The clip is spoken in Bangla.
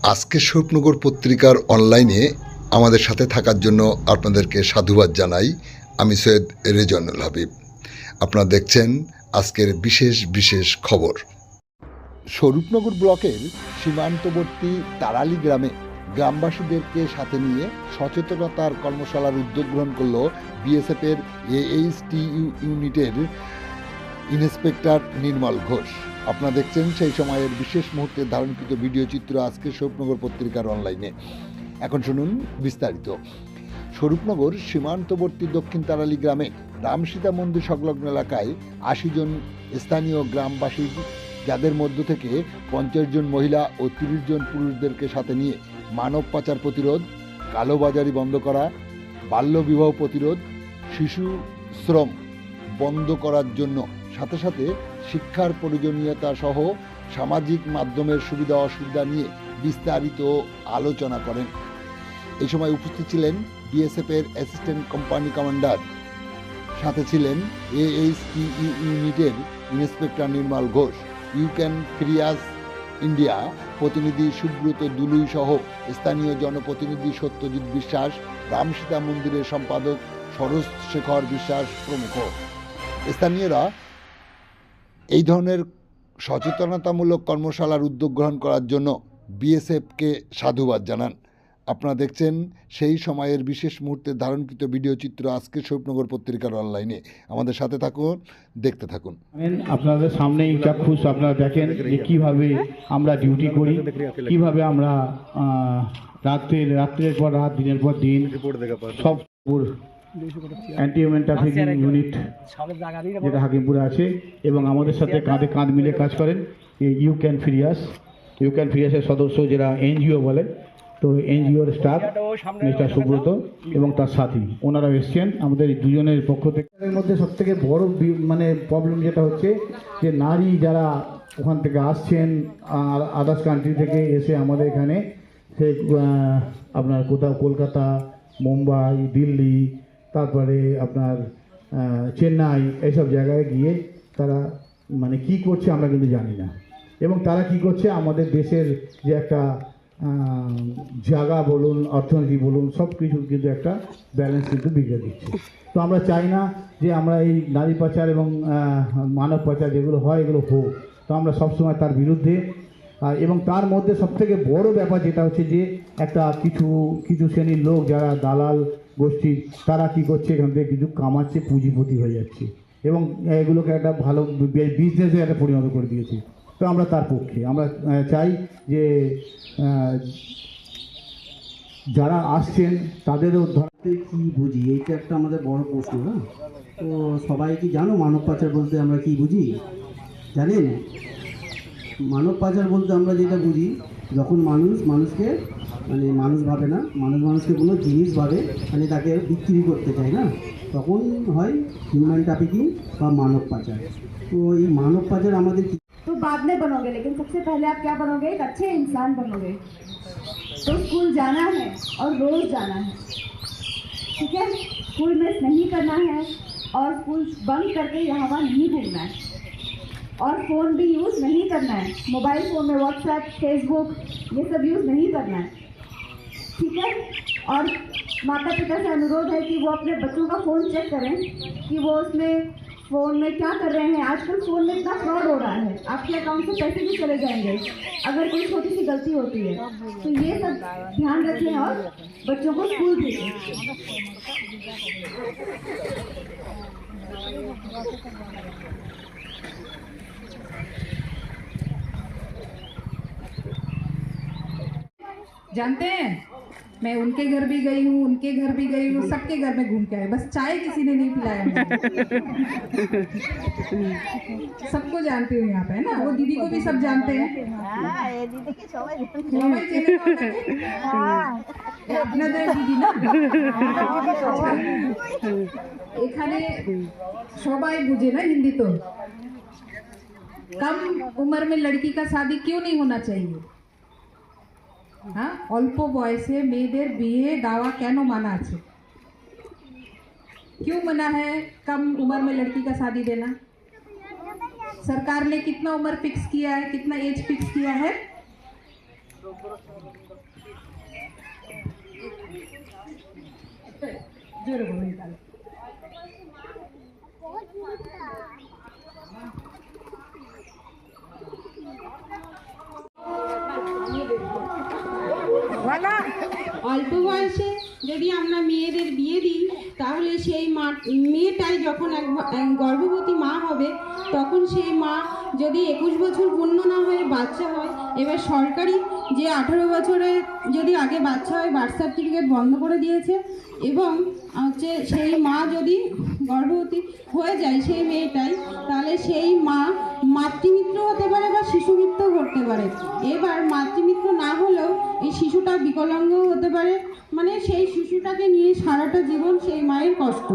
আজকে স্বরূপনগর পত্রিকার অনলাইনে আমাদের সাথে থাকার জন্য আপনাদেরকে সাধুবাদ জানাই। আমি সৈয়দ রেজওয়ানুল হাবিব। আপনারা দেখছেন আজকের বিশেষ বিশেষ খবর। স্বরূপনগর ব্লকের সীমান্তবর্তী তারালি গ্রামে গ্রামবাসীদেরকে সাথে নিয়ে সচেতনতার কর্মশালার উদ্যোগ গ্রহণ করল বিএসএফের AHTU ইউনিটের ইন্সপেক্টর নির্মল ঘোষ। আপনারা দেখছেন সেই সময়ের বিশেষ মুহূর্তে ধারণকৃত ভিডিও চিত্র আজকে স্বরূপনগর পত্রিকার অনলাইনে। এখন শুনুন বিস্তারিত। স্বরূপনগর সীমান্তবর্তী দক্ষিণ তারালি গ্রামে রামসীতা মন্দির সংলগ্ন এলাকায় ৮০ জন স্থানীয় গ্রামবাসী, যাদের মধ্য থেকে ৫০ জন মহিলা ও ৩০ জন পুরুষদেরকে সাথে নিয়ে মানব পাচার প্রতিরোধ, কালোবাজারি বন্ধ করা, বাল্যবিবাহ প্রতিরোধ, শিশু শ্রম বন্ধ করার জন্য সাথে সাথে শিক্ষার প্রয়োজনীয়তা সহ সামাজিক মাধ্যমের সুবিধা অসুবিধা নিয়ে বিস্তারিত আলোচনা করেন। এই সময় উপস্থিত ছিলেন বিএসএফের অ্যাসিস্ট্যান্ট কোম্পানি কমান্ডার, সাথে ছিলেন AHTU ইউনিটের inspector Nirmal Ghosh, you can free us India প্রতিনিধি সুব্রত দুলুই সহ স্থানীয় জনপ্রতিনিধি সত্যজিৎ বিশ্বাস, রামসীতা মন্দিরের সম্পাদক সরোজ শেখর বিশ্বাস প্রমুখ। স্থানীয়রা এই ধরনের সচেতনতামূলক কর্মশালার উদ্যোগ গ্রহণ করার জন্য বিএসএফকে সাধুবাদ জানান। আপনারা দেখছেন সেই সময়ের বিশেষ মুহূর্তে ধারণকৃত ভিডিও চিত্র আজকে স্বরূপনগর পত্রিকার অনলাইনে। আমাদের সাথে থাকুন, দেখতে থাকুন। আপনাদের সামনেই চাক্ষুষ আপনারা দেখেন যে কীভাবে আমরা ডিউটি করি, কীভাবে আমরা রাত্রের পর রাত, দিনের পর দিন সব অ্যান্টি হিউম্যান ট্রাফিকিং ইউনিট যেটা হাকিমপুরে আছে এবং আমাদের সাথে কাঁধে কাঁধ মিলে কাজ করেন ইউ ক্যান ফ্রিয়াসের সদস্য, যারা NGO বলে, তো NGOর স্টাফ মিস্টার সুব্রত এবং তার সাথী, ওনারা এসছেন আমাদের দুজনের পক্ষ থেকে। এর মধ্যে সবথেকে বড় প্রবলেম যেটা হচ্ছে যে নারী যারা ওখান থেকে আসছেন আদার্স কান্ট্রি থেকে এসে আমাদের এখানে, সে আপনার কোথাও কলকাতা, মুম্বাই, দিল্লি, তারপরে আপনার চেন্নাই, এইসব জায়গায় গিয়ে তারা কি করছে আমরা কিন্তু জানি না, এবং তারা কি করছে আমাদের দেশের যে একটা জায়গা বলুন, অর্থনীতি বলুন, সব কিছু কিন্তু একটা ব্যালেন্স কিন্তু বিগড়ে দিচ্ছে। তো আমরা চাই না যে আমরা এই নারী পাচার এবং মানব পাচার যেগুলো হয় এগুলো হোক, তো আমরা সবসময় তার বিরুদ্ধে। এবং তার মধ্যে সবথেকে বড় ব্যাপার যেটা হচ্ছে যে একটা কিছু শ্রেণীর লোক যারা দালাল গোষ্ঠী, তারা কি করছে, এখান থেকে কিছু কামাচ্ছে, পুঁজিপতি হয়ে যাচ্ছে এবং এগুলোকে একটা ভালো বিজনেসে একটা পরিণত করে দিয়েছে। তো আমরা তার পক্ষে, আমরা চাই যে যারা আসছেন তাদেরও ধরতে কী বুঝি, এইটা একটা আমাদের বড় প্রশ্ন না। তো সবাই কি জানো মানব পাচার বলতে আমরা কি বুঝি? জানেন, মানব পাচার বলতে আমরা যেটা বুঝি, যখন মানুষকে মানুষ ভাবে না, মানুষকে কোনো জিনিস ভাবে, তাকে বিক্রি করতে চায় না, তখন হয় হিউম্যান ট্রাফিকিং বা মানব পাচার। তো এই মানব পাচার আমাদের तो बाद में बनोगे, लेकिन सबसे पहले आप क्या बनोगे? एक अच्छे इंसान बनोगे। तो स्कूल जाना है और रोज जाना है, ठीक है? स्कूल मिस नहीं करना है और स्कूल बंद करके यहाँ वहाँ नहीं घूमना है, और फ़ोन भी यूज़ नहीं करना है। मोबाइल फ़ोन में व्हाट्सएप, फेसबुक ये सब यूज़ नहीं करना है, ठीक है? और माता पिता से अनुरोध है कि वो अपने बच्चों का फ़ोन चेक करें कि वो उसमें फ़ोन में क्या कर रहे हैं। आजकल फ़ोन में इतना फ्रॉड हो रहा है, आपके अकाउंट से पैसे भी चले जाएंगे अगर कोई छोटी सी गलती होती है। तो ये सब ध्यान रखें और बच्चों को स्कूल भेजें। जानते हैं, मैं उनके घर भी गई हूँ, उनके घर भी गई हूँ, सबके घर में घूम के आई, बस चाय किसी ने नहीं पिलाया मुझे। सबको जानती हूँ यहाँ पे, है ना? वो दीदी को भी सब जानते हैं। আপনাদের দিদি না, এখানে সবাই বুঝে না হিন্দি। তো कम उम्र में लड़की का शादी क्यों नहीं होना चाहिए? हाँ, অল্প বয়সে মেয়েদের বিয়ে দেওয়া কেন মানা আছে? क्यों मना है कम उम्र में लड़की का शादी देना? सरकार ने कितना उम्र फिक्स किया है, कितना एज फिक्स किया है? जोर बोलो निकालो। অল্প বয়সে যদি আমরা মেয়েদের বিয়ে দিই তাহলে সেই মেয়েটাই যখন গর্ভবতী মা হবে তখন সেই মা যদি 21 বছর পূর্ণ না হয়ে বাচ্চা হয়, এবার সরকারি যে 18 বছরে যদি আগে বাচ্চা হয় বার্থ সার্টিফিকেট বন্ধ করে দিয়েছে, এবং হচ্ছে সেই মা যদি গর্ভবতী হয়ে যায় সেই মেয়েটাই, তাহলে সেই মা মাতৃমিত্র হতে পারে বা শিশুমিত্র করতে পারে। এবার মাতৃমিত্র না হলেও এই শিশুটা বিকলাঙ্গ হতে পারে, মানে সেই শিশুটাকে নিয়ে সারাটা জীবন সেই মায়ের কষ্ট।